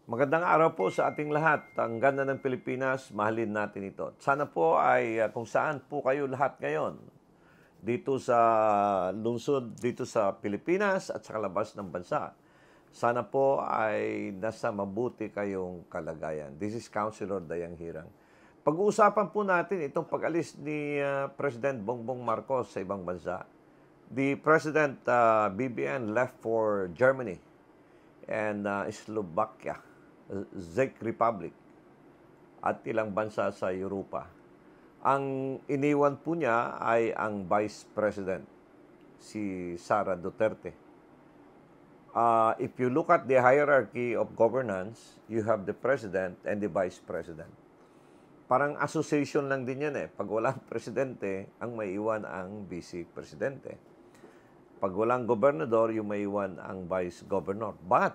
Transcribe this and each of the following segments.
Magandang araw po sa ating lahat. Ang ganda ng Pilipinas, mahalin natin ito. Sana po ay kung saan po kayo lahat ngayon. Dito sa lungsod, dito sa Pilipinas at sa kalabas ng bansa. Sana po ay nasa mabuti kayong kalagayan. This is Councilor Dayang Hirang. Pag-uusapan po natin itong pag-alis ni President Bongbong Marcos sa ibang bansa. The President BBN left for Germany and Slovakia, Czech Republic, at ilang bansa sa Europa. Ang iniwan po niya ay ang Vice President, si Sara Duterte. If you look at the hierarchy of governance, you have the President and the Vice President. Parang association lang din yan eh. Pag walang presidente, ang maiwan ang vice presidente. Pag walang gobernador, yung maiwan ang vice governor. But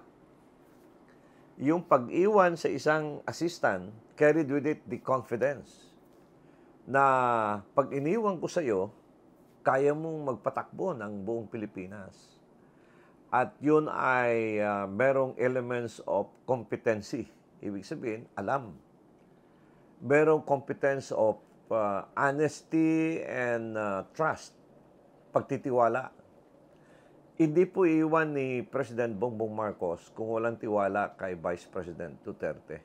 yung pag-iwan sa isang assistant carried with it the confidence na pag iniwan ko sa iyo, kaya mong magpatakbo ng buong Pilipinas. At yun ay merong elements of competency. Ibig sabihin, alam. Merong competence of honesty and trust. Pagtitiwala. Hindi po iiwan ni President Bongbong Marcos kung walang tiwala kay Vice President Duterte.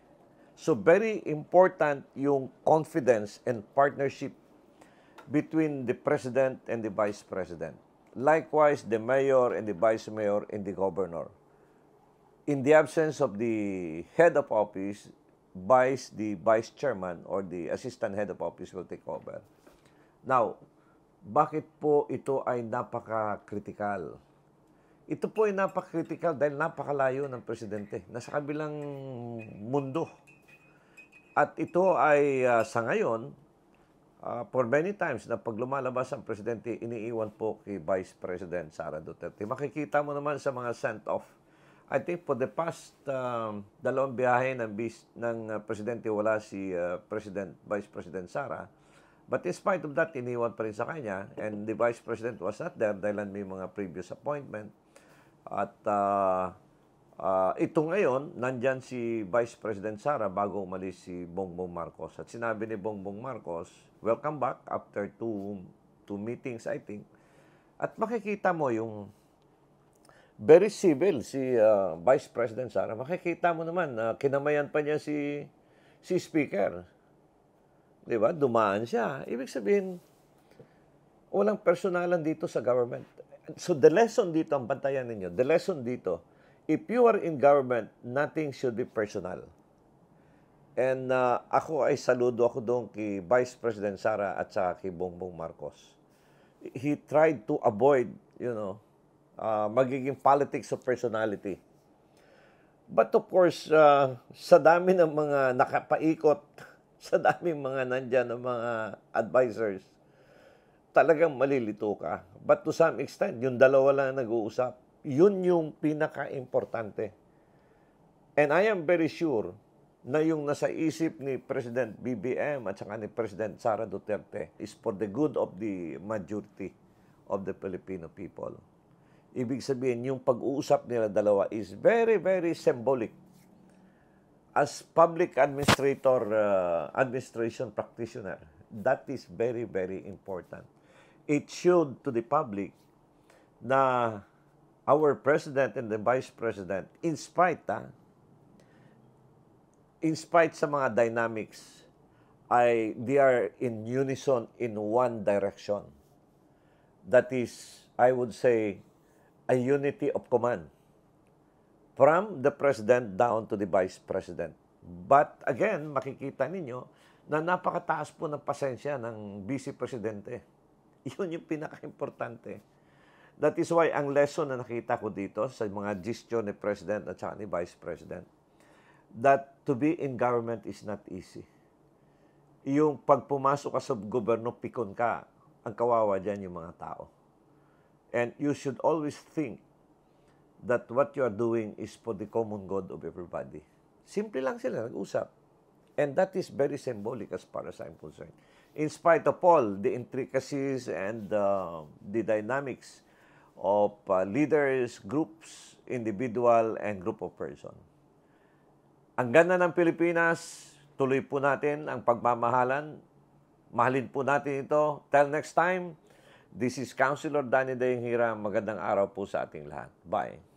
So very important yung confidence and partnership between the President and the Vice President. Likewise, the Mayor and the Vice Mayor and the Governor. In the absence of the head of office, the Vice Chairman or the Assistant Head of Office will take over. Now, bakit po ito ay napaka-critical? Ito po ay napaka-critical dahil napakalayo ng presidente. Nasa kabilang mundo. At ito ay sa ngayon, for many times na pag lumalabas ang presidente, iniiwan po kay Vice President Sara Duterte. Makikita mo naman sa mga sent-off. I think for the past dalawang biyahe ng presidente, wala si Vice President Sara. But in spite of that, iniwan pa rin sa kanya. And the Vice President was not there dahil may mga previous appointment. At ito ngayon, nandyan si Vice President Sara bago umalis si Bongbong Marcos. At sinabi ni Bongbong Marcos, welcome back after two meetings, I think. At makikita mo yung very civil si Vice President Sara. Makikita mo naman na kinamayan pa niya si Speaker. Di ba? Dumaan siya. Ibig sabihin, walang personalan dito sa government. So the lesson dito, ang bantayan ninyo, the lesson dito, if you are in government, nothing should be personal. And ako ay saludo ako doon kay Vice President Sara at saka kay Bongbong Marcos. He tried to avoid, magiging politics of personality. But of course, sa dami ng mga nakapaikot, sa daming mga nandyan ng mga advisors, talagang malilito ka. But to some extent, yung dalawa lang nag-uusap, yun yung pinaka-importante. And I am very sure na yung nasa isip ni President BBM at saka ni President Sara Duterte is for the good of the majority of the Filipino people. Ibig sabihin, yung pag-uusap nila dalawa is very, very symbolic. As public administration practitioner, that is very, very important. It showed to the public na our President and the Vice President, in spite sa mga dynamics, they are in unison in one direction. That is, I would say, a unity of command. From the President down to the Vice President. But again, makikita ninyo na napakataas po ng pasensya ng Vice Presidente. Yun yung pinaka-importante. That is why ang lesson na nakita ko dito sa mga gesture ni President at saka ni Vice President, that to be in government is not easy. Yung pag pumasok ka sa gobyerno, pikon ka, ang kawawa dyan yung mga tao. And you should always think that what you are doing is for the common good of everybody. Simple lang sila, nag-usap. And that is very symbolic as far as I'm concerned. In spite of all the intricacies and the dynamics of leaders, groups, individual, and group of persons. Ang ganda ng Pilipinas, tuloy po natin ang pagmamahalan. Mahalin po natin ito. Till next time, this is Counselor Danny Dayang Hira. Magandang araw po sa ating lahat. Bye.